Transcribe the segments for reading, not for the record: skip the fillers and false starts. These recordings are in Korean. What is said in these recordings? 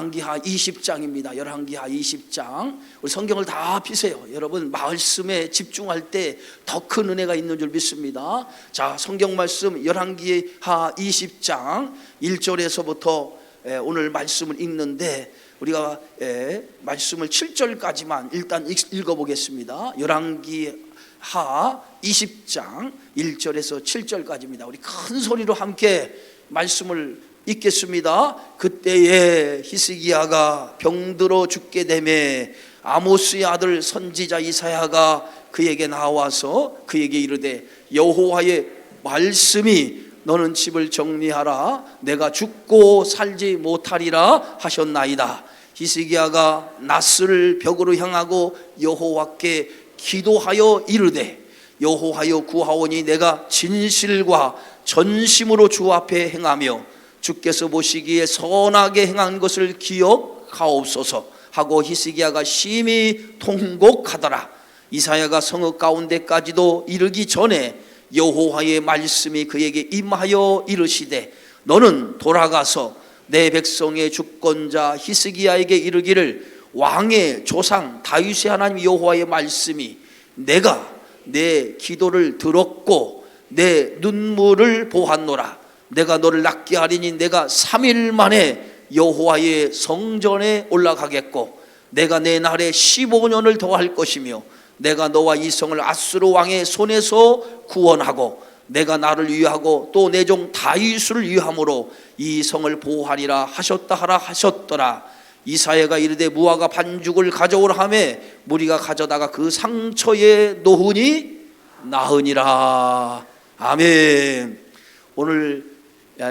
열왕기하 20장입니다. 열왕기하 20장. 우리 성경을 다 피세요. 여러분 말씀에 집중할 때 더 큰 은혜가 있는 줄 믿습니다. 자, 성경 말씀 열왕기하 20장 1절에서부터 오늘 말씀을 읽는데 우리가 말씀을 7절까지만 일단 읽어보겠습니다. 열왕기하 20장 1절에서 7절까지입니다. 우리 큰 소리로 함께 말씀을 읽겠습니다. 그때에 히스기야가 병들어 죽게 되매 아모스의 아들 선지자 이사야가 그에게 나와서 그에게 이르되 여호와의 말씀이 너는 집을 정리하라 내가 죽고 살지 못하리라 하셨나이다. 히스기야가 낫을 벽으로 향하고 여호와께 기도하여 이르되 여호와여 구하오니 내가 진실과 전심으로 주 앞에 행하며 주께서 보시기에 선하게 행한 것을 기억하옵소서 하고 히스기야가 심히 통곡하더라. 이사야가 성읍 가운데까지도 이르기 전에 여호와의 말씀이 그에게 임하여 이르시되 너는 돌아가서 내 백성의 주권자 히스기야에게 이르기를 왕의 조상 다윗의 하나님 여호와의 말씀이 내가 내 기도를 들었고 내 눈물을 보았노라. 내가 너를 낫게 하리니 내가 3일 만에 여호와의 성전에 올라가겠고 내가 내 날에 15년을 더할 것이며 내가 너와 이 성을 아수르 왕의 손에서 구원하고 내가 나를 위하고 또 내 종 다윗을 위함으로 이 성을 보호하리라 하셨다 하라 하셨더라. 이사야가 이르되 무화과 반죽을 가져오라 하매 무리가 가져다가 그 상처에 놓으니 나으니라. 아멘. 오늘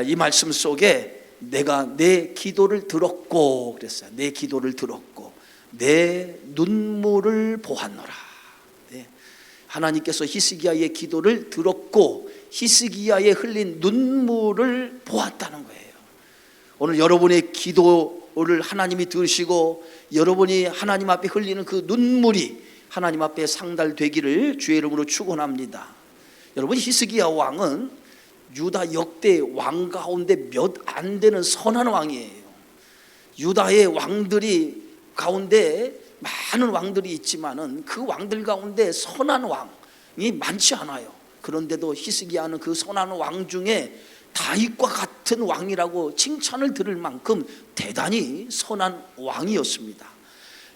이 말씀 속에 내가 내 기도를 들었고 그랬어요. 내 기도를 들었고 내 눈물을 보았노라. 네. 하나님께서 히스기야의 기도를 들었고 히스기야의 흘린 눈물을 보았다는 거예요. 오늘 여러분의 기도를 하나님이 들으시고 여러분이 하나님 앞에 흘리는 그 눈물이 하나님 앞에 상달되기를 주의 이름으로 축원합니다. 여러분 히스기야 왕은 유다 역대 왕 가운데 몇 안 되는 선한 왕이에요. 유다의 왕들이 가운데 많은 왕들이 있지만은 그 왕들 가운데 선한 왕이 많지 않아요. 그런데도 히스기야는 그 선한 왕 중에 다윗과 같은 왕이라고 칭찬을 들을 만큼 대단히 선한 왕이었습니다.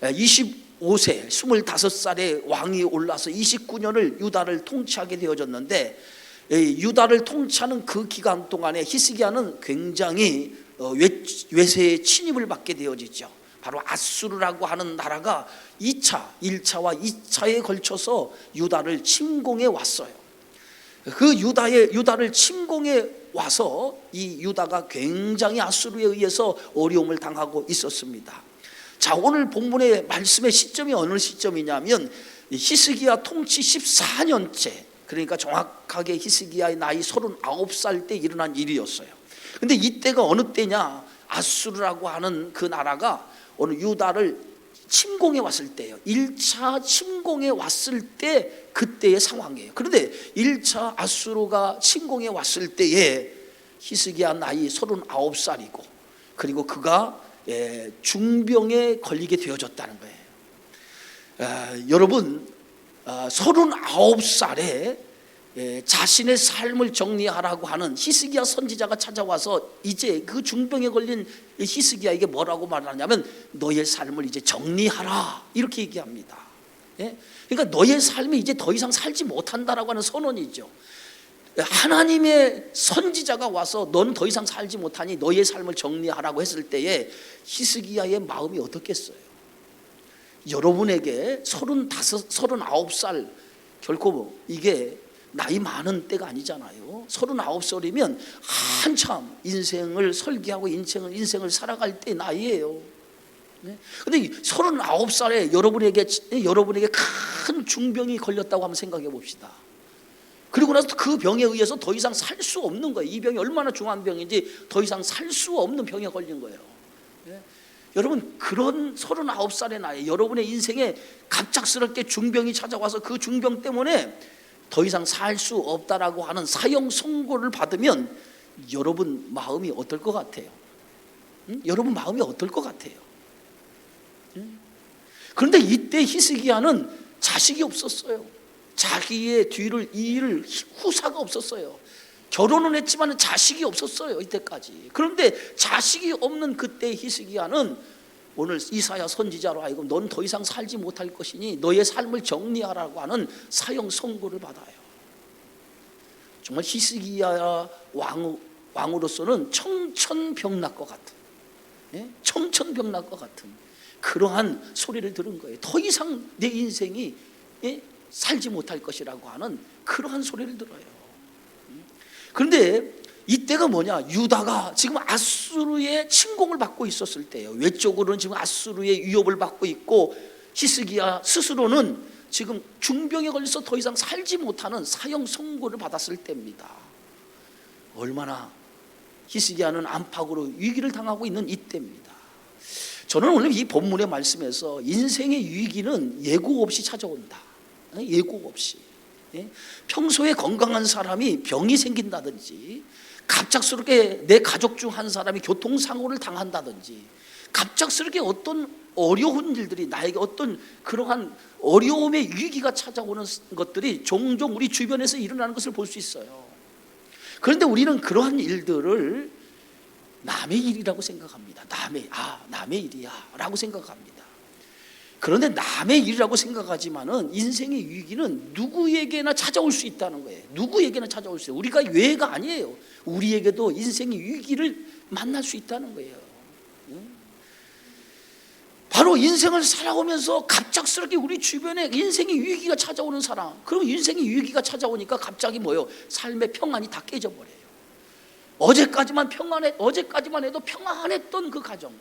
25세 25살에 왕이 올라서 29년을 유다를 통치하게 되어졌는데 유다를 통치하는 그 기간 동안에 히스기야는 굉장히 외세의 침입을 받게 되어지죠. 바로 아수르라고 하는 나라가 1차와 2차에 걸쳐서 유다를 침공해 왔어요. 그 유다를 침공해 와서 이 유다가 굉장히 아수르에 의해서 어려움을 당하고 있었습니다. 자, 오늘 본문의 말씀의 시점이 어느 시점이냐면 히스기야 통치 14년째, 그러니까 정확하게 히스기야의 나이 39살 때 일어난 일이었어요. 근데 이때가 어느 때냐? 아수르라고 하는 그 나라가 오늘 유다를 침공해 왔을 때예요. 1차 침공해 왔을 때 그때의 상황이에요. 그런데 1차 아수르가 침공해 왔을 때에 히스기야 나이 39살이고 그리고 그가 중병에 걸리게 되어졌다는 거예요. 여러분 39살에 자신의 삶을 정리하라고 하는 히스기야 선지자가 찾아와서 이제 그 중병에 걸린 히스기야에게 뭐라고 말하냐면 너의 삶을 이제 정리하라 이렇게 얘기합니다. 그러니까 너의 삶이 이제 더 이상 살지 못한다라고 하는 선언이죠. 하나님의 선지자가 와서 넌 더 이상 살지 못하니 너의 삶을 정리하라고 했을 때에 히스기야의 마음이 어떻겠어요? 여러분에게 39살 결코 이게 나이 많은 때가 아니잖아요. 39살이면 한참 인생을 설계하고 인생을 살아갈 때 나이예요. 그런데 39살에 여러분에게 큰 중병이 걸렸다고 한번 생각해 봅시다. 그리고 나서 그 병에 의해서 더 이상 살 수 없는 거예요. 이 병이 얼마나 중한 병인지 더 이상 살 수 없는 병에 걸린 거예요. 여러분 그런 39살의 나이 여러분의 인생에 갑작스럽게 중병이 찾아와서 그 중병 때문에 더 이상 살 수 없다라고 하는 사형 선고를 받으면 여러분 마음이 어떨 것 같아요? 여러분 마음이 어떨 것 같아요? 그런데 이때 히스기야는 자식이 없었어요. 자기의 뒤를 이을 후사가 없었어요. 결혼은 했지만 자식이 없었어요, 이때까지. 그런데 자식이 없는 그때 히스기야는 오늘 이사야 선지자로 하여금 넌 더 이상 살지 못할 것이니 너의 삶을 정리하라고 하는 사형 선고를 받아요. 정말 히스기야 왕으로서는 청천벽락과 같은, 청천벽락과 같은 그러한 소리를 들은 거예요. 더 이상 내 인생이 살지 못할 것이라고 하는 그러한 소리를 들어요. 그런데 이때가 뭐냐? 유다가 지금 아수르의 침공을 받고 있었을 때예요. 외적으로는 지금 아수르의 위협을 받고 있고, 히스기야 스스로는 지금 중병에 걸려서 더 이상 살지 못하는 사형 선고를 받았을 때입니다. 얼마나 히스기야는 안팎으로 위기를 당하고 있는 이때입니다. 저는 오늘 이 본문의 말씀에서 인생의 위기는 예고 없이 찾아온다. 예고 없이. 평소에 건강한 사람이 병이 생긴다든지, 갑작스럽게 내 가족 중 한 사람이 교통사고를 당한다든지, 갑작스럽게 어떤 어려운 일들이 나에게 어떤 그러한 어려움의 위기가 찾아오는 것들이 종종 우리 주변에서 일어나는 것을 볼 수 있어요. 그런데 우리는 그러한 일들을 남의 일이라고 생각합니다. 남의 일이야 라고 생각합니다. 그런데 남의 일이라고 생각하지만은 인생의 위기는 누구에게나 찾아올 수 있다는 거예요. 누구에게나 찾아올 수 있어요. 우리가 외가 아니에요. 우리에게도 인생의 위기를 만날 수 있다는 거예요. 바로 인생을 살아오면서 갑작스럽게 우리 주변에 인생의 위기가 찾아오는 사람, 그럼 인생의 위기가 찾아오니까 갑자기 뭐예요? 삶의 평안이 다 깨져버려요. 어제까지만 해도 평안했던 그 가정,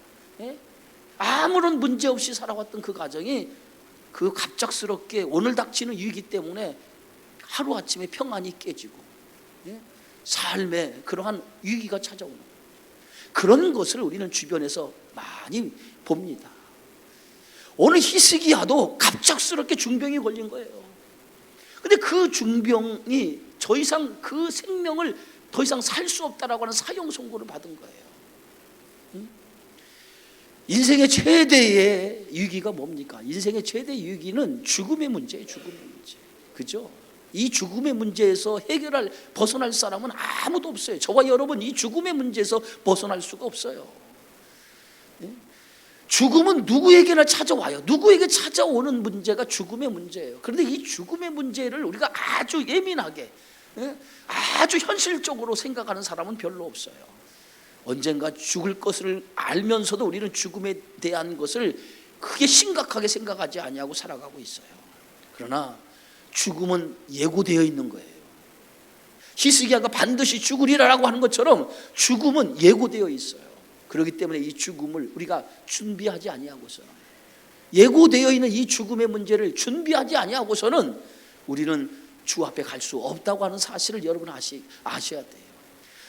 아무런 문제 없이 살아왔던 그 가정이 그 갑작스럽게 오늘 닥치는 위기 때문에 하루아침에 평안이 깨지고 삶에 그러한 위기가 찾아오는 거예요. 그런 것을 우리는 주변에서 많이 봅니다. 오늘 히스기야도 갑작스럽게 중병이 걸린 거예요. 근데 그 중병이 더 이상 그 생명을 더 이상 살 수 없다라고 하는 사형 선고를 받은 거예요. 인생의 최대의 위기가 뭡니까? 인생의 최대의 위기는 죽음의 문제예요. 죽음의 문제. 그죠? 이 죽음의 문제에서 벗어날 사람은 아무도 없어요. 저와 여러분 이 죽음의 문제에서 벗어날 수가 없어요. 죽음은 누구에게나 찾아와요. 누구에게 찾아오는 문제가 죽음의 문제예요. 그런데 이 죽음의 문제를 우리가 아주 예민하게, 아주 현실적으로 생각하는 사람은 별로 없어요. 언젠가 죽을 것을 알면서도 우리는 죽음에 대한 것을 크게 심각하게 생각하지 아니하고 살아가고 있어요. 그러나 죽음은 예고되어 있는 거예요. 히스기야가 반드시 죽으리라고 하는 것처럼 죽음은 예고되어 있어요. 그렇기 때문에 이 죽음을 우리가 준비하지 아니하고서, 예고되어 있는 이 죽음의 문제를 준비하지 아니하고서는 우리는 주 앞에 갈 수 없다고 하는 사실을 여러분 아셔야 돼요.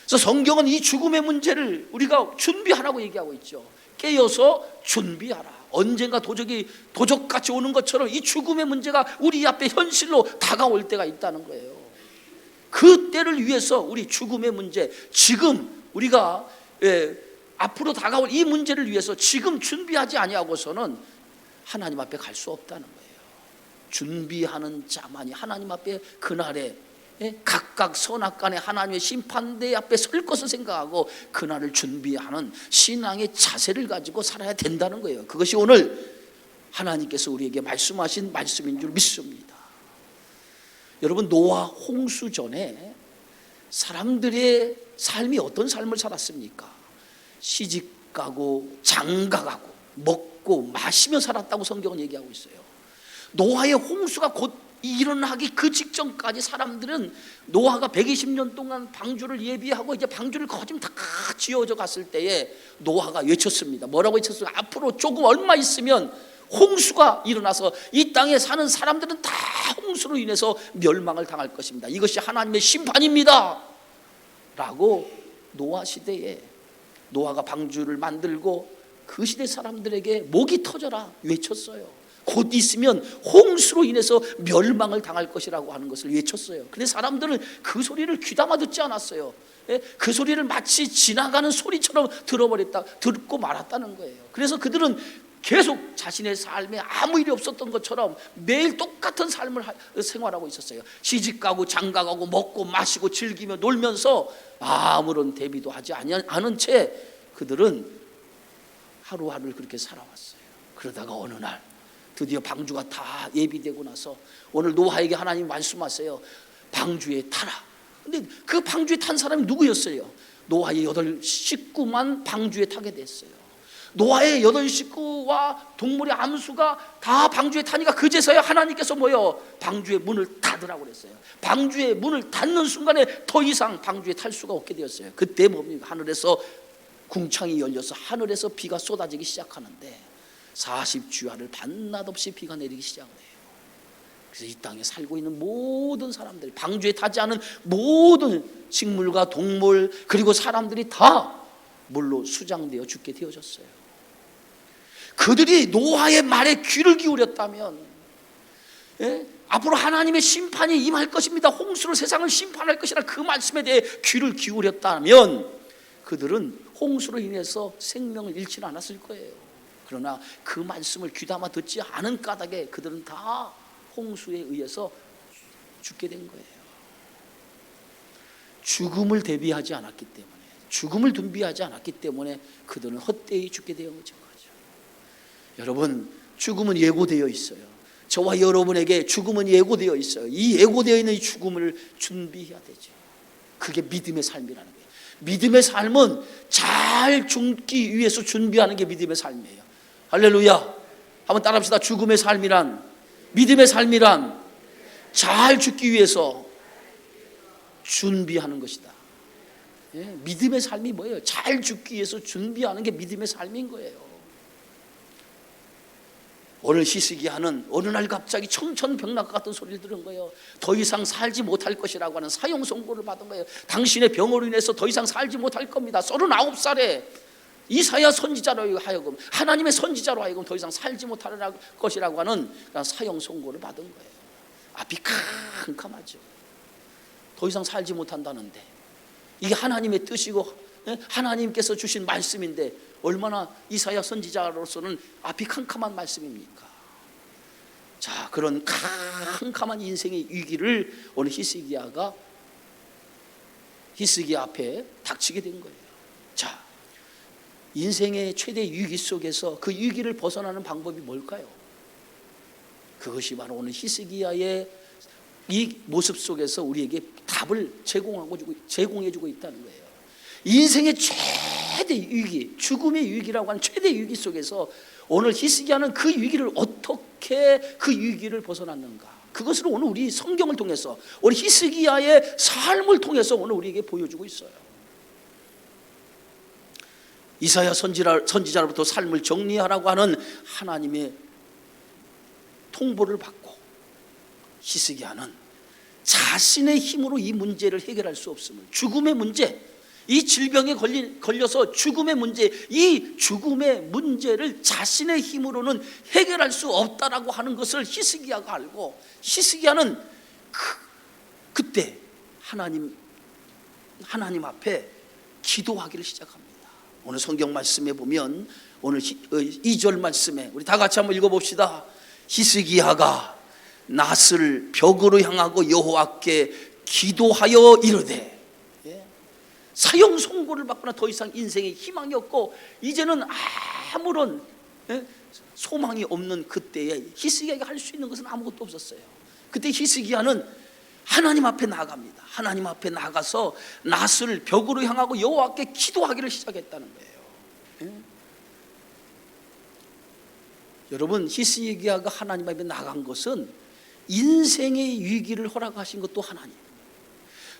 그래서 성경은 이 죽음의 문제를 우리가 준비하라고 얘기하고 있죠. 깨어서 준비하라. 언젠가 도적같이 오는 것처럼 이 죽음의 문제가 우리 앞에 현실로 다가올 때가 있다는 거예요. 그 때를 위해서 우리 죽음의 문제, 지금 우리가 앞으로 다가올 이 문제를 위해서 지금 준비하지 아니하고서는 하나님 앞에 갈 수 없다는 거예요. 준비하는 자만이 하나님 앞에 그날에 각각 선악간에 하나님의 심판대 앞에 설 것을 생각하고 그날을 준비하는 신앙의 자세를 가지고 살아야 된다는 거예요. 그것이 오늘 하나님께서 우리에게 말씀하신 말씀인 줄 믿습니다. 여러분, 노아 홍수 전에 사람들의 삶이 어떤 삶을 살았습니까? 시집가고 장가가고 먹고 마시며 살았다고 성경은 얘기하고 있어요. 노아의 홍수가 곧 일어나기 그 직전까지 사람들은 노아가 120년 동안 방주를 예비하고 이제 방주를 거진 다 지어져 갔을 때에 노아가 외쳤습니다. 뭐라고 외쳤어요? 앞으로 조금 얼마 있으면 홍수가 일어나서 이 땅에 사는 사람들은 다 홍수로 인해서 멸망을 당할 것입니다. 이것이 하나님의 심판입니다 라고 노아 시대에 노아가 방주를 만들고 그 시대 사람들에게 목이 터져라 외쳤어요. 곧 있으면 홍수로 인해서 멸망을 당할 것이라고 하는 것을 외쳤어요. 근데 사람들은 그 소리를 귀담아 듣지 않았어요. 그 소리를 마치 지나가는 소리처럼 듣고 말았다는 거예요. 그래서 그들은 계속 자신의 삶에 아무 일이 없었던 것처럼 매일 똑같은 삶을 생활하고 있었어요. 시집가고 장가가고 먹고 마시고 즐기며 놀면서 아무런 대비도 하지 않은 채 그들은 하루하루를 그렇게 살아왔어요. 그러다가 어느 날 드디어 방주가 다 예비되고 나서 오늘 노아에게 하나님 말씀하세요. 방주에 타라. 근데 그 방주에 탄 사람이 누구였어요? 노아의 8 식구만 방주에 타게 됐어요. 노아의 8 식구와 동물의 암수가 다 방주에 타니까 그제서야 하나님께서 방주의 문을 닫으라고 그랬어요. 방주의 문을 닫는 순간에 더 이상 방주에 탈 수가 없게 되었어요. 그때 뭡니까? 하늘에서 궁창이 열려서 하늘에서 비가 쏟아지기 시작하는데 40주야를 밤낮 없이 비가 내리기 시작해요. 그래서 이 땅에 살고 있는 모든 사람들, 방주에 타지 않은 모든 식물과 동물 그리고 사람들이 다 물로 수장되어 죽게 되어졌어요. 그들이 노아의 말에 귀를 기울였다면 앞으로 하나님의 심판이 임할 것입니다. 홍수로 세상을 심판할 것이라 그 말씀에 대해 귀를 기울였다면 그들은 홍수로 인해서 생명을 잃지는 않았을 거예요. 그러나 그 말씀을 귀담아 듣지 않은 까닭에 그들은 다 홍수에 의해서 죽게 된 거예요. 죽음을 대비하지 않았기 때문에, 죽음을 준비하지 않았기 때문에 그들은 헛되이 죽게 되어진 거죠. 여러분, 죽음은 예고되어 있어요. 저와 여러분에게 죽음은 예고되어 있어요. 이 예고되어 있는 이 죽음을 준비해야 되죠. 그게 믿음의 삶이라는 거예요. 믿음의 삶은 잘 죽기 위해서 준비하는 게 믿음의 삶이에요. 할렐루야. 한번 따라합시다. 죽음의 삶이란, 믿음의 삶이란 잘 죽기 위해서 준비하는 것이다. 믿음의 삶이 뭐예요? 잘 죽기 위해서 준비하는 게 믿음의 삶인 거예요. 오늘 히스기야는 어느 날 갑자기 청천벽력 같은 소리를 들은 거예요. 더 이상 살지 못할 것이라고 하는 사형 선고를 받은 거예요. 당신의 병으로 인해서 더 이상 살지 못할 겁니다. 39살에 이사야 선지자로 하여금, 하나님의 선지자로 하여금 더 이상 살지 못할 것이라고 하는 사형 선고를 받은 거예요. 앞이 캄캄하죠. 더 이상 살지 못한다는데 이게 하나님의 뜻이고 하나님께서 주신 말씀인데 얼마나 이사야 선지자로서는 앞이 캄캄한 말씀입니까? 자, 그런 캄캄한 인생의 위기를 오늘 히스기야 앞에 닥치게 된 거예요. 자, 인생의 최대 위기 속에서 그 위기를 벗어나는 방법이 뭘까요? 그것이 바로 오늘 히스기야의 이 모습 속에서 우리에게 답을 제공해주고 있다는 거예요. 인생의 최대 위기, 죽음의 위기라고 하는 최대 위기 속에서 오늘 히스기야는 그 위기를 어떻게 그 위기를 벗어났는가, 그것을 오늘 우리 성경을 통해서, 우리 히스기야의 삶을 통해서 오늘 우리에게 보여주고 있어요. 이사야 선지자로부터 삶을 정리하라고 하는 하나님의 통보를 받고 히스기야는 자신의 힘으로 이 문제를 해결할 수 없음을, 죽음의 문제, 이 질병에 걸려서 죽음의 문제, 이 죽음의 문제를 자신의 힘으로는 해결할 수 없다라고 하는 것을 히스기야가 알고, 히스기야는 그때 하나님 앞에 기도하기를 시작합니다. 오늘 성경 말씀에 보면 오늘 2절 말씀에 우리 다 같이 한번 읽어봅시다. 히스기야가 낫을 벽으로 향하고 여호와께 기도하여 이르되, 사형 선고를 받거나 더 이상 인생에 희망이 없고 이제는 아무런 소망이 없는 그때에 히스기야가 할 수 있는 것은 아무것도 없었어요. 그때 히스기야는 하나님 앞에 나아갑니다. 하나님 앞에 나가서 낫을 벽으로 향하고 여호와께 기도하기를 시작했다는 거예요. 여러분, 히스기야가 하나님 앞에 나간 것은 인생의 위기를 허락하신 것도 하나님,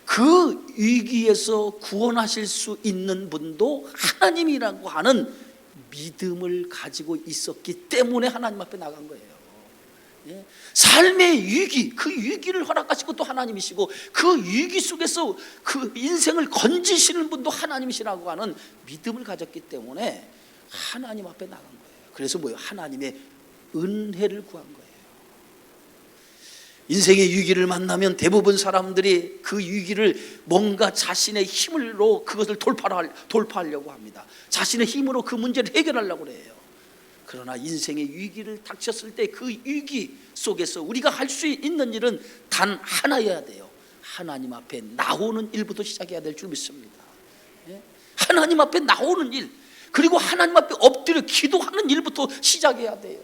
그 위기에서 구원하실 수 있는 분도 하나님이라고 하는 믿음을 가지고 있었기 때문에 하나님 앞에 나간 거예요. 삶의 위기, 그 위기를 허락하신 것도 하나님이시고 그 위기 속에서 그 인생을 건지시는 분도 하나님이시라고 하는 믿음을 가졌기 때문에 하나님 앞에 나간 거예요. 그래서 하나님의 은혜를 구한 거예요. 인생의 위기를 만나면 대부분 사람들이 그 위기를 뭔가 자신의 힘으로 그것을 돌파하려고 합니다. 자신의 힘으로 그 문제를 해결하려고 그래요. 그러나 인생의 위기를 닥쳤을 때 그 위기 속에서 우리가 할 수 있는 일은 단 하나여야 돼요. 하나님 앞에 나오는 일부터 시작해야 될 줄 믿습니다. 하나님 앞에 나오는 일, 그리고 하나님 앞에 엎드려 기도하는 일부터 시작해야 돼요.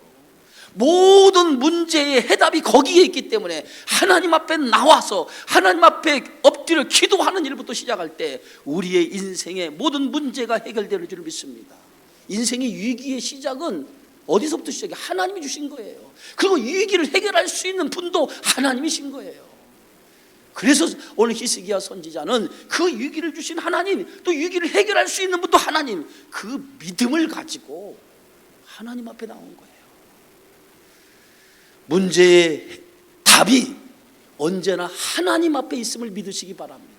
모든 문제의 해답이 거기에 있기 때문에 하나님 앞에 나와서 하나님 앞에 엎드려 기도하는 일부터 시작할 때 우리의 인생의 모든 문제가 해결되는 줄 믿습니다. 인생의 위기의 시작은 어디서부터 시작해? 하나님이 주신 거예요. 그리고 위기를 해결할 수 있는 분도 하나님이신 거예요. 그래서 오늘 히스기야 선지자는 그 위기를 주신 하나님, 또 위기를 해결할 수 있는 분도 하나님, 그 믿음을 가지고 하나님 앞에 나온 거예요. 문제의 답이 언제나 하나님 앞에 있음을 믿으시기 바랍니다.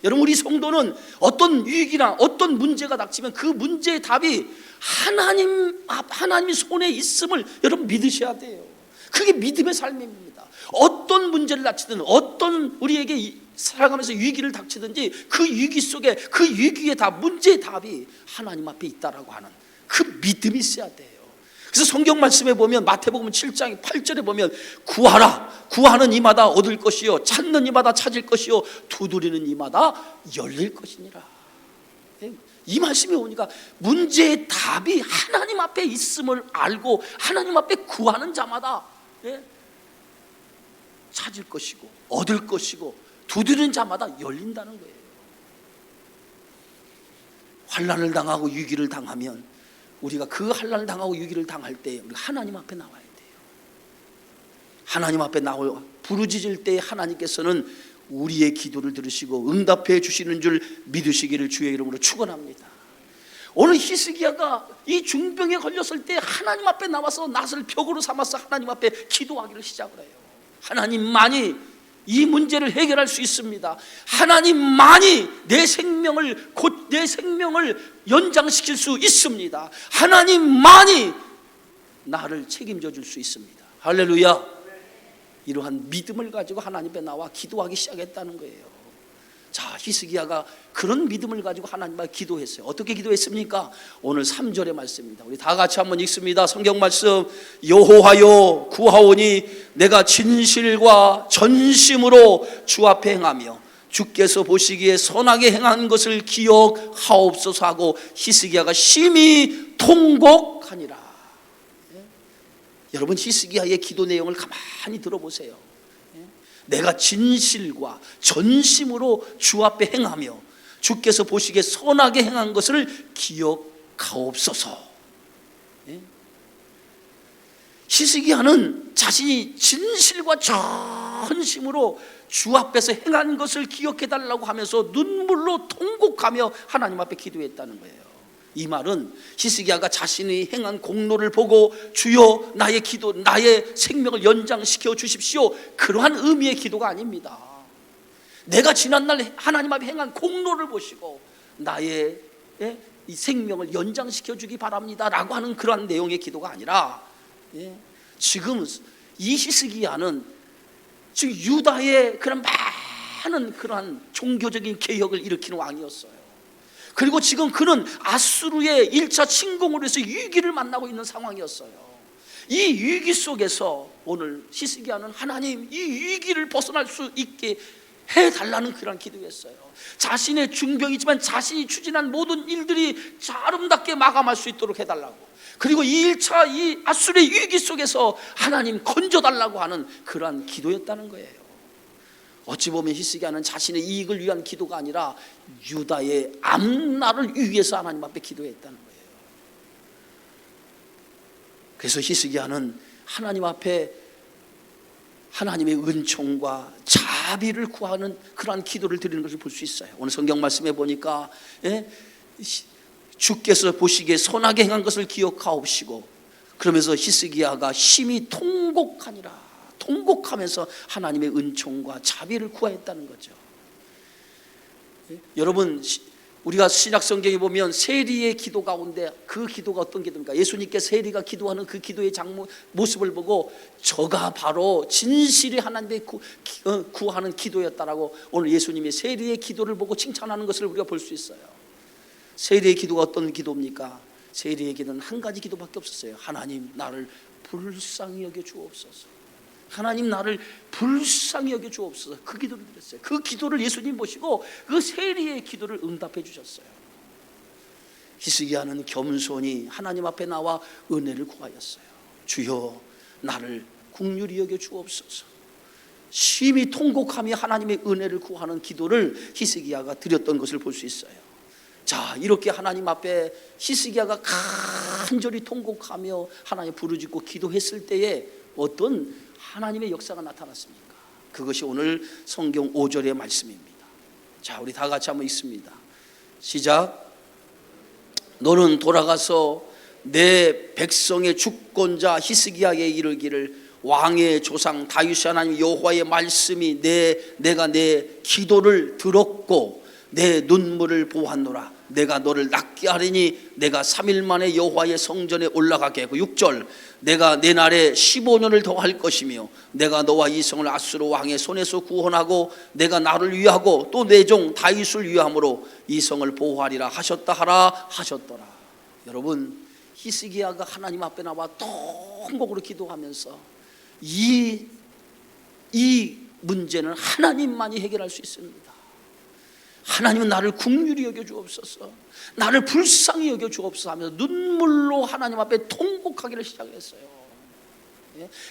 여러분, 우리 성도는 어떤 위기나 어떤 문제가 닥치면 그 문제의 답이 하나님의 손에 있음을 여러분 믿으셔야 돼요. 그게 믿음의 삶입니다. 어떤 문제를 닥치든 어떤 우리에게 살아가면서 위기를 닥치든지 그 위기 속에 그 위기의 답, 문제의 답이 하나님 앞에 있다라고 하는 그 믿음이 있어야 돼요. 그래서 성경 말씀에 보면 마태복음 7장 8절에 보면 구하라, 구하는 이마다 얻을 것이요, 찾는 이마다 찾을 것이요, 두드리는 이마다 열릴 것이니라. 이 말씀이 오니까 문제의 답이 하나님 앞에 있음을 알고 하나님 앞에 구하는 자마다 찾을 것이고 얻을 것이고 두드리는 자마다 열린다는 거예요. 환난을 당하고 위기를 당하면 우리가 그 환난을 당하고 위기를 당할 때 우리가 하나님 앞에 나와야 돼요. 하나님 앞에 나와 부르짖을 때 하나님께서는 우리의 기도를 들으시고 응답해 주시는 줄 믿으시기를 주의 이름으로 축원합니다. 오늘 히스기야가 이 중병에 걸렸을 때 하나님 앞에 나와서 낫을 벽으로 삼아서 하나님 앞에 기도하기를 시작을 해요. 하나님만이 이 문제를 해결할 수 있습니다. 하나님만이 내 생명을 연장시킬 수 있습니다. 하나님만이 나를 책임져 줄 수 있습니다. 할렐루야. 이러한 믿음을 가지고 하나님 앞에 나와 기도하기 시작했다는 거예요. 자, 히스기야가 그런 믿음을 가지고 하나님 앞에 기도했어요. 어떻게 기도했습니까? 오늘 3절의 말씀입니다. 우리 다 같이 한번 읽습니다. 성경 말씀. 여호와여 구하오니 내가 진실과 전심으로 주 앞에 행하며 주께서 보시기에 선하게 행한 것을 기억하옵소서 하고 히스기야가 심히 통곡하니라. 여러분, 히스기야의 기도 내용을 가만히 들어보세요. 내가 진실과 전심으로 주 앞에 행하며 주께서 보시기에 선하게 행한 것을 기억하옵소서. 히스기야는 자신이 진실과 전심으로 주 앞에서 행한 것을 기억해달라고 하면서 눈물로 통곡하며 하나님 앞에 기도했다는 거예요. 이 말은 히스기야가 자신이 행한 공로를 보고 주여 나의 기도, 나의 생명을 연장시켜 주십시오, 그러한 의미의 기도가 아닙니다. 내가 지난날 하나님 앞에 행한 공로를 보시고 나의 이 생명을 연장시켜 주기 바랍니다 라고 하는 그러한 내용의 기도가 아니라, 지금 이 히스기야는 지금 유다의 그런 많은 그러한 종교적인 개혁을 일으키는 왕이었어요. 그리고 지금 그는 아수르의 1차 침공으로 해서 위기를 만나고 있는 상황이었어요. 이 위기 속에서 오늘 히스기야는 하나님, 이 위기를 벗어날 수 있게 해달라는 그런 기도였어요. 자신의 중병이지만 자신이 추진한 모든 일들이 아름답게 마감할 수 있도록 해달라고, 그리고 이 1차 이 아수르의 위기 속에서 하나님 건져달라고 하는 그러한 기도였다는 거예요. 어찌 보면 히스기야는 자신의 이익을 위한 기도가 아니라 유다의 앞날을 위해서 하나님 앞에 기도했다는 거예요. 그래서 히스기야는 하나님 앞에 하나님의 은총과 자비를 구하는 그러한 기도를 드리는 것을 볼 수 있어요. 오늘 성경 말씀에 보니까 주께서 보시기에 선하게 행한 것을 기억하옵시고, 그러면서 히스기야가 심히 통곡하니라, 통곡하면서 하나님의 은총과 자비를 구하였다는 거죠. 여러분, 우리가 신약 성경에 보면 세리의 기도 가운데 그 기도가 어떤 기도입니까? 예수님께 세리가 기도하는 그 기도의 모습을 보고 저가 바로 진실이 하나님의 구하는 기도였다라고 오늘 예수님이 세리의 기도를 보고 칭찬하는 것을 우리가 볼 수 있어요. 세리의 기도가 어떤 기도입니까? 세리의 기도는 한 가지 기도밖에 없었어요. 하나님 나를 불쌍히 여겨 주옵소서. 하나님 나를 불쌍히 여겨 주옵소서. 그 기도를 드렸어요. 그 기도를 예수님 보시고 그 세리의 기도를 응답해 주셨어요. 히스기야는 겸손히 하나님 앞에 나와 은혜를 구하였어요. 주여 나를 긍휼히 여겨 주옵소서. 심히 통곡하며 하나님의 은혜를 구하는 기도를 히스기야가 드렸던 것을 볼 수 있어요. 자, 이렇게 하나님 앞에 히스기야가 간절히 통곡하며 하나님 부르짖고 기도했을 때에 어떤 하나님의 역사가 나타났습니까? 그것이 오늘 성경 5절의 말씀입니다. 자, 우리 다 같이 한번 읽습니다. 시작. 너는 돌아가서 내 백성의 주권자 히스기야에게 이르기를 왕의 조상 다윗의 하나님 여호와의 말씀이 내가 내 기도를 들었고 내 눈물을 보았노라. 내가 너를 낫게 하리니 내가 3일 만에 여호와의 성전에 올라가게 하고 6절 내가 내 날에 15년을 더 할 것이며 내가 너와 이 성을 아수르 왕의 손에서 구원하고 내가 나를 위하고 또 내 종 다윗을 위함으로 이 성을 보호하리라 하셨다 하라 하셨더라. 여러분, 히스기야가 하나님 앞에 나와 통곡으로 기도하면서 이 문제는 하나님만이 해결할 수 있습니다. 하나님은 나를 긍휼히 여겨 주옵소서, 나를 불쌍히 여겨 주옵소서 하면서 눈물로 하나님 앞에 통곡하기를 시작했어요.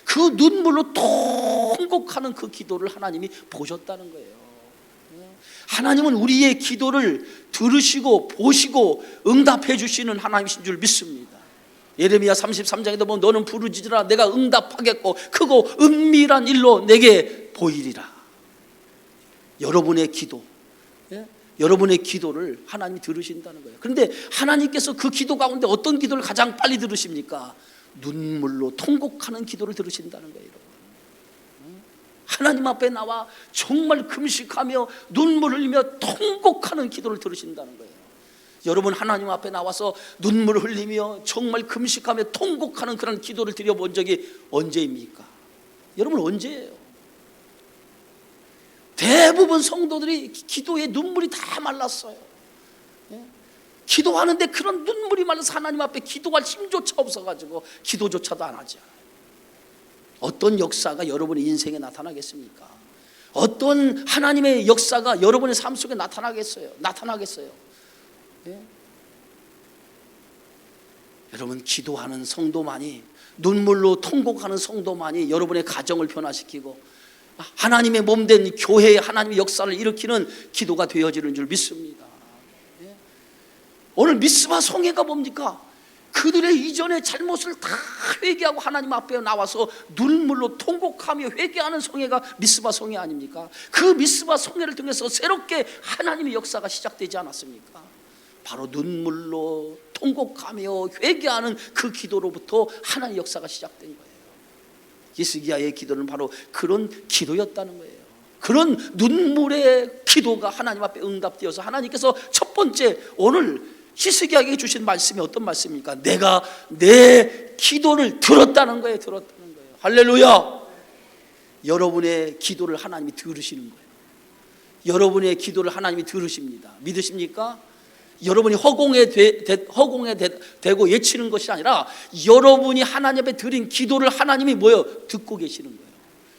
그 눈물로 통곡하는 그 기도를 하나님이 보셨다는 거예요. 하나님은 우리의 기도를 들으시고 보시고 응답해 주시는 하나님이신 줄 믿습니다. 예레미야 33장에도 보면 너는 부르짖으라 내가 응답하겠고 크고 은밀한 일로 내게 보이리라. 여러분의 기도, 여러분의 기도를 하나님이 들으신다는 거예요. 그런데 하나님께서 그 기도 가운데 어떤 기도를 가장 빨리 들으십니까? 눈물로 통곡하는 기도를 들으신다는 거예요. 하나님 앞에 나와 정말 금식하며 눈물 흘리며 통곡하는 기도를 들으신다는 거예요. 여러분, 하나님 앞에 나와서 눈물을 흘리며 정말 금식하며 통곡하는 그런 기도를 드려본 적이 언제입니까? 여러분, 언제예요? 대부분 성도들이 기도에 눈물이 다 말랐어요. 기도하는데 그런 눈물이 말라서 하나님 앞에 기도할 힘조차 없어가지고 기도조차도 안 하죠. 어떤 역사가 여러분의 인생에 나타나겠습니까? 어떤 하나님의 역사가 여러분의 삶 속에 나타나겠어요? 여러분, 기도하는 성도만이, 눈물로 통곡하는 성도만이 여러분의 가정을 변화시키고 하나님의 몸된 교회에 하나님의 역사를 일으키는 기도가 되어지는 줄 믿습니다. 오늘 미스바 성회가 뭡니까? 그들의 이전의 잘못을 다 회개하고 하나님 앞에 나와서 눈물로 통곡하며 회개하는 성회가 미스바 성회 아닙니까? 그 미스바 성회를 통해서 새롭게 하나님의 역사가 시작되지 않았습니까? 바로 눈물로 통곡하며 회개하는 그 기도로부터 하나님의 역사가 시작된 거예요. 히스기야의 기도는 바로 그런 기도였다는 거예요. 그런 눈물의 기도가 하나님 앞에 응답되어서 하나님께서 첫 번째 오늘 히스기야에게 주신 말씀이 어떤 말씀입니까? 내가 내 기도를 들었다는 거예요. 할렐루야. 여러분의 기도를 하나님이 들으시는 거예요. 여러분의 기도를 하나님이 들으십니다. 믿으십니까? 여러분이 허공에 대고 외치는 것이 아니라 여러분이 하나님 앞에 드린 기도를 하나님이 듣고 계시는 거예요.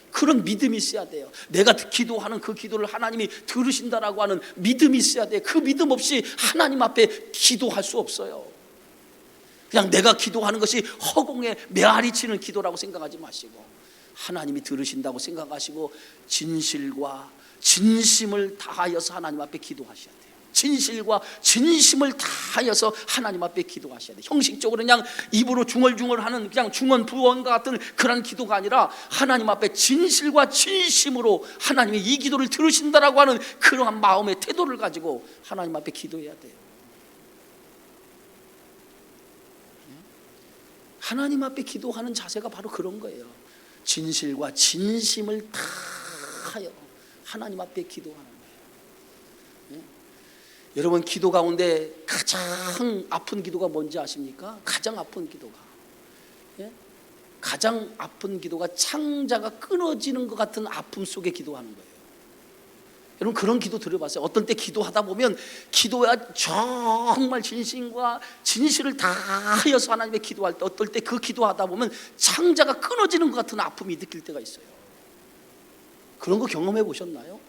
그런 믿음이 있어야 돼요. 내가 기도하는 그 기도를 하나님이 들으신다라고 하는 믿음이 있어야 돼요. 그 믿음 없이 하나님 앞에 기도할 수 없어요. 그냥 내가 기도하는 것이 허공에 메아리 치는 기도라고 생각하지 마시고 하나님이 들으신다고 생각하시고 진실과 진심을 다하여서 하나님 앞에 기도하셔야 돼요. 진실과 진심을 다하여서 하나님 앞에 기도하셔야 돼요. 형식적으로 그냥 입으로 중얼중얼하는 그냥 중언부언과 같은 그런 기도가 아니라 하나님 앞에 진실과 진심으로 하나님이 이 기도를 들으신다라고 하는 그러한 마음의 태도를 가지고 하나님 앞에 기도해야 돼요. 하나님 앞에 기도하는 자세가 바로 그런 거예요. 진실과 진심을 다하여 하나님 앞에 기도하는 거예요. 여러분, 기도 가운데 가장 아픈 기도가 뭔지 아십니까? 가장 아픈 기도가, 예? 가장 아픈 기도가 창자가 끊어지는 것 같은 아픔 속에 기도하는 거예요. 여러분, 그런 기도 들어봤어요? 어떤 때 기도하다 보면 기도야 정말 진심과 진실을 다하여서 하나님의 기도할 때, 어떨 때 그 기도하다 보면 창자가 끊어지는 것 같은 아픔이 느낄 때가 있어요. 그런 거 경험해 보셨나요?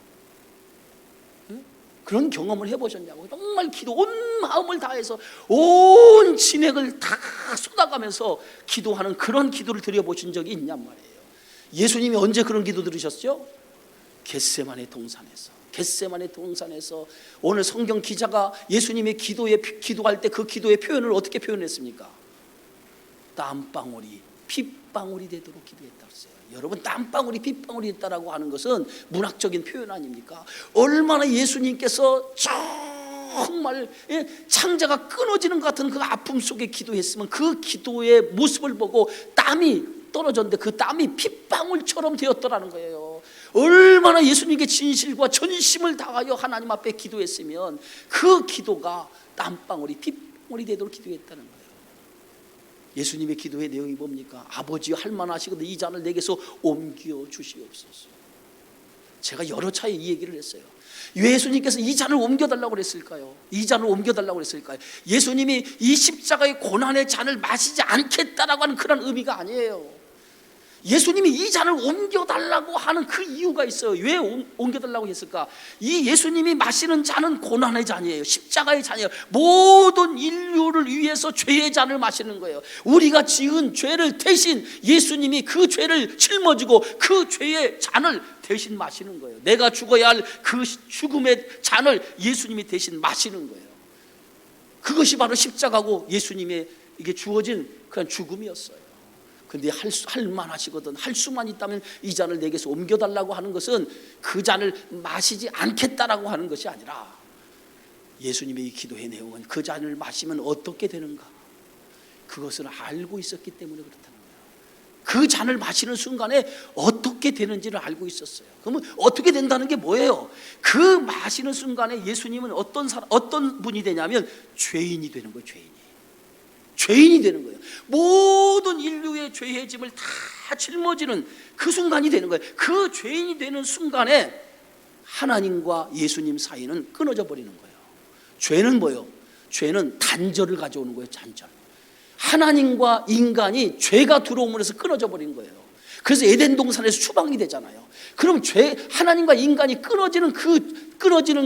그런 경험을 해보셨냐고. 정말 기도 온 마음을 다해서 온 진액을 다 쏟아가면서 기도하는 그런 기도를 드려보신 적이 있냔 말이에요. 예수님이 언제 그런 기도 들으셨죠? 겟세마네 동산에서. 겟세마네 동산에서 오늘 성경 기자가 예수님의 기도할 때 그 기도의 표현을 어떻게 표현했습니까? 땀방울이 핏방울이 되도록 기도했다 그랬어요. 여러분, 땀방울이 핏방울이 됐다라고 하는 것은 문학적인 표현 아닙니까? 얼마나 예수님께서 정말 창자가 끊어지는 것 같은 그 아픔 속에 기도했으면 그 기도의 모습을 보고 땀이 떨어졌는데 그 땀이 핏방울처럼 되었더라는 거예요. 얼마나 예수님께 진실과 전심을 다하여 하나님 앞에 기도했으면 그 기도가 땀방울이 핏방울이 되도록 기도했다는 거예요. 예수님의 기도의 내용이 뭡니까? 아버지여, 할만하시거든 이 잔을 내게서 옮겨 주시옵소서. 제가 여러 차례 이 얘기를 했어요. 왜 예수님께서 이 잔을 옮겨달라고 그랬을까요? 이 잔을 옮겨달라고 그랬을까요? 예수님이 이 십자가의 고난의 잔을 마시지 않겠다라고 하는 그런 의미가 아니에요. 예수님이 이 잔을 옮겨달라고 하는 그 이유가 있어요. 왜 옮겨달라고 했을까? 이 예수님이 마시는 잔은 고난의 잔이에요. 십자가의 잔이에요. 모든 인류를 위해서 죄의 잔을 마시는 거예요. 우리가 지은 죄를 대신 예수님이 그 죄를 짊어지고 그 죄의 잔을 대신 마시는 거예요. 내가 죽어야 할 그 죽음의 잔을 예수님이 대신 마시는 거예요. 그것이 바로 십자가고 예수님의 이게 주어진 그런 죽음이었어요. 근데 할 만하시거든, 할 수만 있다면 이 잔을 내게서 옮겨달라고 하는 것은 그 잔을 마시지 않겠다라고 하는 것이 아니라, 예수님의 이 기도의 내용은 그 잔을 마시면 어떻게 되는가, 그것을 알고 있었기 때문에 그렇다는 거예요. 그 잔을 마시는 순간에 어떻게 되는지를 알고 있었어요. 그러면 어떻게 된다는 게 뭐예요? 그 마시는 순간에 예수님은 어떤 분이 되냐면 죄인이 되는 거예요. 죄인이 되는 거예요. 모든 인류의 죄의 짐을 다 짊어지는 그 순간이 되는 거예요. 그 죄인이 되는 순간에 하나님과 예수님 사이는 끊어져 버리는 거예요. 죄는 뭐예요? 죄는 단절을 가져오는 거예요. 단절. 하나님과 인간이 죄가 들어옴으로 해서 끊어져 버린 거예요. 그래서 에덴 동산에서 추방이 되잖아요. 그럼 하나님과 인간이 끊어지는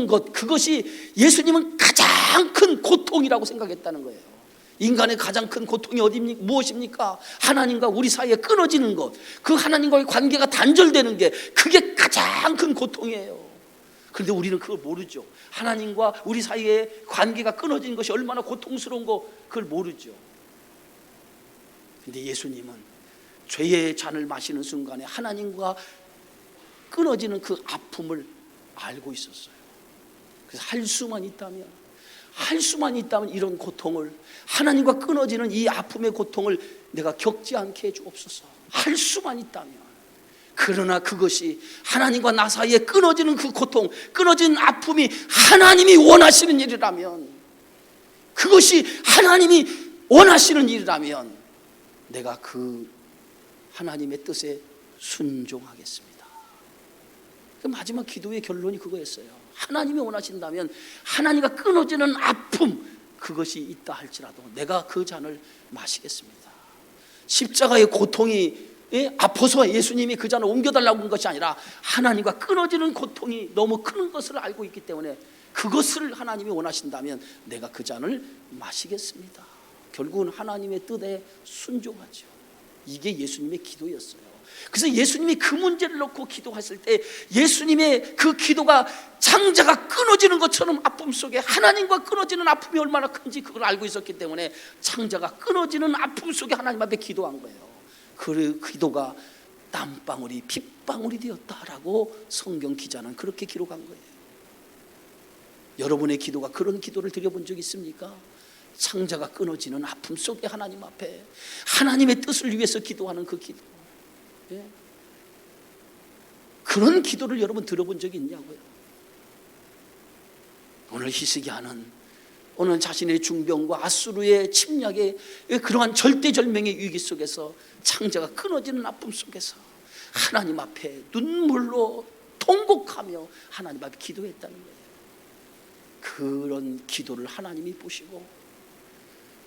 것, 그것이 예수님은 가장 큰 고통이라고 생각했다는 거예요. 인간의 가장 큰 고통이 무엇입니까? 하나님과 우리 사이에 끊어지는 것, 그 하나님과의 관계가 단절되는 게, 그게 가장 큰 고통이에요. 그런데 우리는 그걸 모르죠. 하나님과 우리 사이에 관계가 끊어지는 것이 얼마나 고통스러운 거, 그걸 모르죠. 그런데 예수님은 죄의 잔을 마시는 순간에 하나님과 끊어지는 그 아픔을 알고 있었어요. 그래서 할 수만 있다면 이런 고통을, 하나님과 끊어지는 이 아픔의 고통을 내가 겪지 않게 해주옵소서. 할 수만 있다면. 그러나 그것이 하나님과 나 사이에 끊어지는 그 고통, 끊어지는 아픔이 하나님이 원하시는 일이라면, 그것이 하나님이 원하시는 일이라면 내가 그 하나님의 뜻에 순종하겠습니다. 그 마지막 기도의 결론이 그거였어요. 하나님이 원하신다면 하나님과 끊어지는 아픔, 그것이 있다 할지라도 내가 그 잔을 마시겠습니다. 십자가의 고통이 아파서 예수님이 그 잔을 옮겨달라고 한 것이 아니라 하나님과 끊어지는 고통이 너무 큰 것을 알고 있기 때문에 그것을 하나님이 원하신다면 내가 그 잔을 마시겠습니다. 결국은 하나님의 뜻에 순종하죠. 이게 예수님의 기도였어요. 그래서 예수님이 그 문제를 놓고 기도했을 때 예수님의 그 기도가 창자가 끊어지는 것처럼 아픔 속에 하나님과 끊어지는 아픔이 얼마나 큰지 그걸 알고 있었기 때문에 창자가 끊어지는 아픔 속에 하나님 앞에 기도한 거예요. 그 기도가 땀방울이 핏방울이 되었다라고 성경 기자는 그렇게 기록한 거예요. 여러분의 기도가 그런 기도를 드려본 적 있습니까? 창자가 끊어지는 아픔 속에 하나님 앞에 하나님의 뜻을 위해서 기도하는 그 기도, 그런 기도를 여러분 들어본 적이 있냐고요? 오늘 히스기야는 오늘 자신의 중병과 아수르의 침략의 그러한 절대절명의 위기 속에서 창자가 끊어지는 아픔 속에서 하나님 앞에 눈물로 통곡하며 하나님 앞에 기도했다는 거예요. 그런 기도를 하나님이 보시고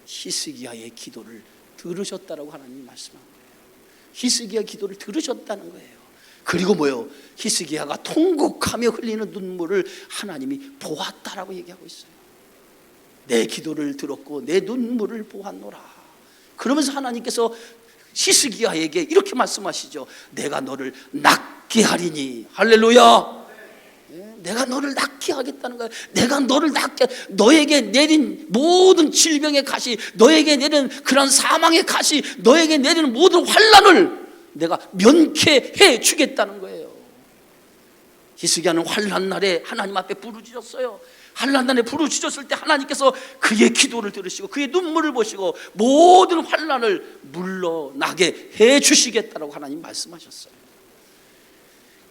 히스기야의 기도를 들으셨다라고 하나님이 말씀한 거예요. 히스기야 기도를 들으셨다는 거예요. 그리고 뭐요? 히스기야가 통곡하며 흘리는 눈물을 하나님이 보았다라고 얘기하고 있어요. 내 기도를 들었고 내 눈물을 보았노라. 그러면서 하나님께서 히스기야에게 이렇게 말씀하시죠. 내가 너를 낫게 하리니. 할렐루야. 내가 너를 낫게 하겠다는 거야. 내가 너를 낫게, 너에게 내린 모든 질병의 가시, 너에게 내린 그런 사망의 가시, 너에게 내리는 모든 환난을 내가 면케해 주겠다는 거예요. 히스기야는 환난 날에 하나님 앞에 부르짖었어요. 환난 날에 부르짖었을 때 하나님께서 그의 기도를 들으시고 그의 눈물을 보시고 모든 환난을 물러나게 해 주시겠다라고 하나님 말씀하셨어요.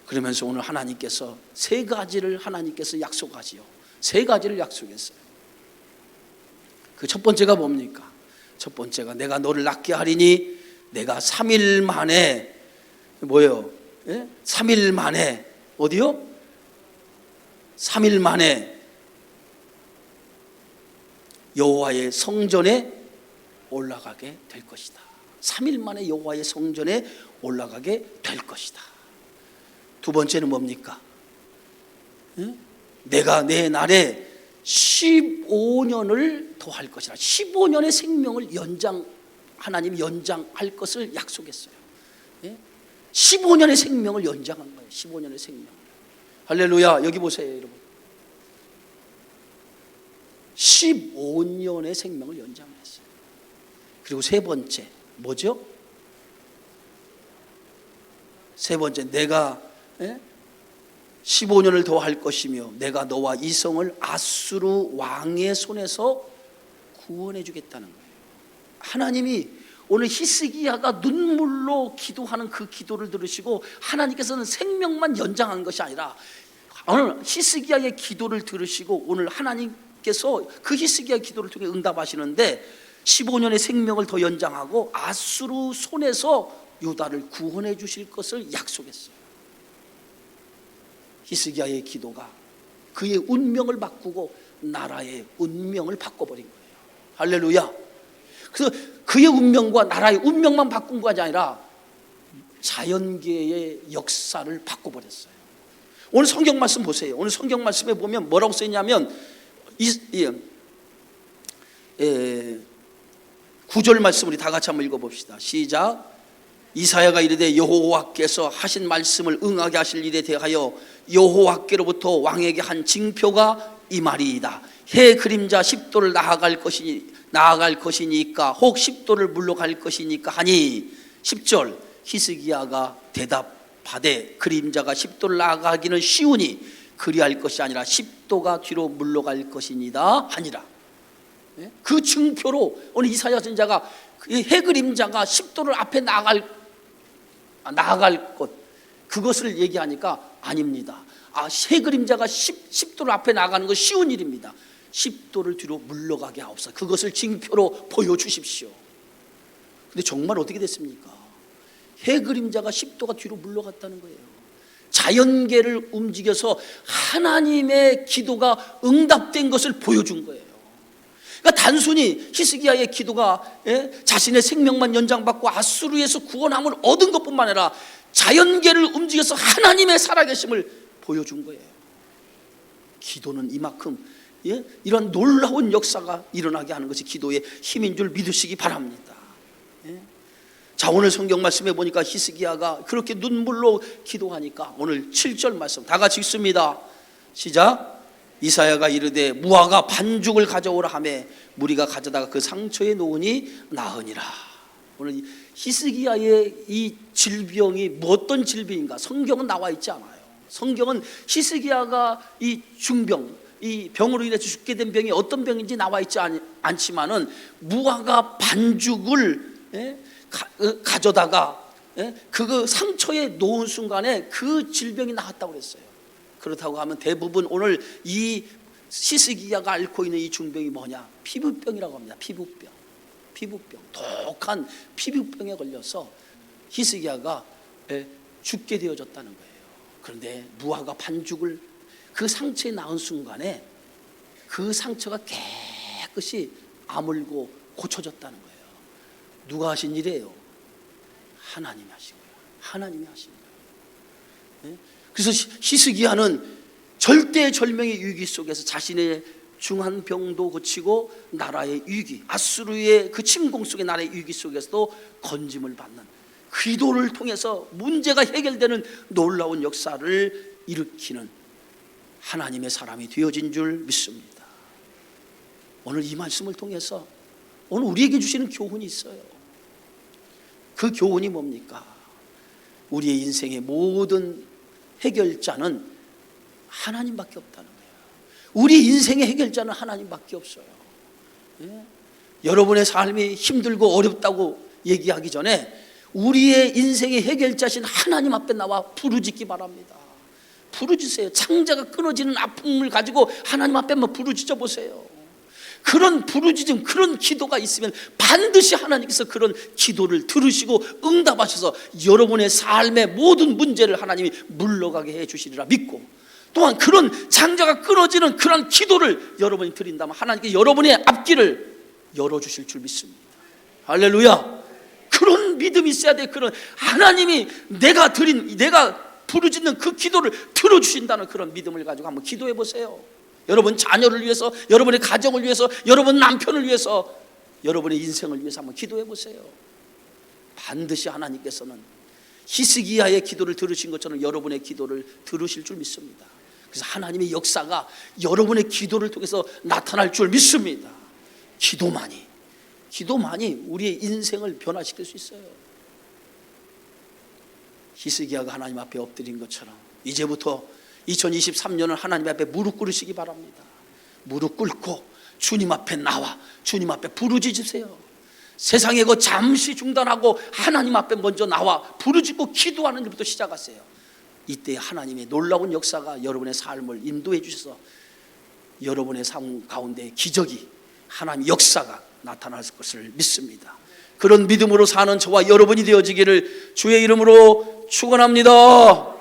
그러면서 오늘 하나님께서 세 가지를 하나님께서 약속하지요. 세 가지를 약속했어요. 그 첫 번째가 뭡니까? 첫 번째가 내가 너를 낫게 하리니 내가 3일 만에 뭐예요? 3일 만에 어디요? 3일 만에 여호와의 성전에 올라가게 될 것이다. 3일 만에 여호와의 성전에 올라가게 될 것이다. 두 번째는 뭡니까? 내가 내 날에 15년을 더할 것이라. 15년의 생명을 하나님이 연장할 것을 약속했어요. 15년의 생명을 연장한 거예요. 15년의 생명. 할렐루야. 여기 보세요, 여러분. 15년의 생명을 연장했어요. 그리고 세 번째 뭐죠? 세 번째, 내가 15년을 더 할 것이며 내가 너와 이 성을 아수르 왕의 손에서 구원해 주겠다는 거예요. 하나님이 오늘 히스기야가 눈물로 기도하는 그 기도를 들으시고 하나님께서는 생명만 연장한 것이 아니라 오늘 히스기야의 기도를 들으시고 오늘 하나님께서 그 히스기야의 기도를 통해 응답하시는데 15년의 생명을 더 연장하고 아수르 손에서 유다를 구원해 주실 것을 약속했어요. 히스기야의 기도가 그의 운명을 바꾸고 나라의 운명을 바꿔버린 거예요. 할렐루야. 그래서 그의 운명과 나라의 운명만 바꾼 것이 아니라 자연계의 역사를 바꿔버렸어요. 오늘 성경 말씀 보세요. 오늘 성경 말씀에 보면 뭐라고 써있냐면 9절 말씀 우리 다 같이 한번 읽어봅시다. 시작. 이사야가 이르되 여호와께서 하신 말씀을 응하게 하실 일에 대하여 여호와께로부터 왕에게 한 징표가 이 말이이다. 해 그림자 10도를 나아갈 것이니까 혹 10도를 물러갈 것이니까 하니 10절 히스기야가 대답하되 그림자가 10도를 나아가기는 쉬우니 그리할 것이 아니라 10도가 뒤로 물러갈 것이니다 하니라. 그 징표로 오늘 이사야 선지자가 해 그림자가 10도를 앞에 나아갈 것 그것을 얘기하니까 아닙니다. 해 그림자가 10도를 앞에 나가는 건 쉬운 일입니다. 10도를 뒤로 물러가게 하옵소서. 그것을 징표로 보여주십시오. 근데 정말 어떻게 됐습니까? 해 그림자가 10도가 뒤로 물러갔다는 거예요. 자연계를 움직여서 하나님의 기도가 응답된 것을 보여준 거예요. 그러니까 단순히 히스기야의 기도가 자신의 생명만 연장받고 아수르에서 구원함을 얻은 것뿐만 아니라 자연계를 움직여서 하나님의 살아계심을 보여준 거예요. 기도는 이만큼 이런 놀라운 역사가 일어나게 하는 것이 기도의 힘인 줄 믿으시기 바랍니다. 자, 오늘 성경 말씀에 보니까 히스기야가 그렇게 눈물로 기도하니까 오늘 7절 말씀 다 같이 읽습니다. 시작. 이사야가 이르되 무화과 반죽을 가져오라 하매 무리가 가져다가 그 상처에 놓으니 나으니라. 오늘 히스기야의 이 질병이 어떤 질병인가 성경은 나와 있지 않아요. 성경은 히스기야가 이 중병, 이 병으로 인해서 죽게 된 병이 어떤 병인지 나와 있지 않지만은 무화과 반죽을 가져다가 그 상처에 놓은 순간에 그 질병이 나았다고 그랬어요. 그렇다고 하면 대부분 오늘 이 히스기야가 앓고 있는 이 중병이 뭐냐? 피부병이라고 합니다. 피부병. 독한 피부병에 걸려서 히스기야가 죽게 되어졌다는 거예요. 그런데 무화과 반죽을 그 상처에 낳은 순간에 그 상처가 깨끗이 아물고 고쳐졌다는 거예요. 누가 하신 일이에요? 하나님이 하신 거예요. 하나님이 하신 거예요. 그래서 히스기야는 절대절명의 위기 속에서 자신의 중한 병도 고치고 나라의 위기, 아수르의 그 침공 속의 나라의 위기 속에서도 건짐을 받는 기도를 통해서 문제가 해결되는 놀라운 역사를 일으키는 하나님의 사람이 되어진 줄 믿습니다. 오늘 이 말씀을 통해서 오늘 우리에게 주시는 교훈이 있어요. 그 교훈이 뭡니까? 우리의 인생의 모든 해결자는 하나님밖에 없다는 거예요. 우리 인생의 해결자는 하나님밖에 없어요. 여러분의 삶이 힘들고 어렵다고 얘기하기 전에 우리의 인생의 해결자신 하나님 앞에 나와 부르짖기 바랍니다. 부르짖으세요. 창자가 끊어지는 아픔을 가지고 하나님 앞에 한번 부르짖어 보세요. 그런 부르짖음, 그런 기도가 있으면 반드시 하나님께서 그런 기도를 들으시고 응답하셔서 여러분의 삶의 모든 문제를 하나님이 물러가게 해 주시리라 믿고, 또한 그런 창자가 끊어지는 그런 기도를 여러분이 드린다면 하나님께 여러분의 앞길을 열어주실 줄 믿습니다. 할렐루야. 그런 믿음이 있어야 돼. 그런 하나님이 내가 부르짖는 그 기도를 들어주신다는 그런 믿음을 가지고 한번 기도해 보세요. 여러분 자녀를 위해서, 여러분의 가정을 위해서, 여러분 남편을 위해서, 여러분의 인생을 위해서 한번 기도해 보세요. 반드시 하나님께서는 히스기야의 기도를 들으신 것처럼 여러분의 기도를 들으실 줄 믿습니다. 그래서 하나님의 역사가 여러분의 기도를 통해서 나타날 줄 믿습니다. 기도만이 우리의 인생을 변화시킬 수 있어요. 히스기야가 하나님 앞에 엎드린 것처럼 이제부터 2023년은 하나님 앞에 무릎 꿇으시기 바랍니다. 무릎 꿇고 주님 앞에 나와 주님 앞에 부르짖으세요. 세상의 것 잠시 중단하고 하나님 앞에 먼저 나와 부르짖고 기도하는 일부터 시작하세요. 이때 하나님의 놀라운 역사가 여러분의 삶을 인도해 주셔서 여러분의 삶 가운데 기적이, 하나님의 역사가 나타날 것을 믿습니다. 그런 믿음으로 사는 저와 여러분이 되어지기를 주의 이름으로 축원합니다.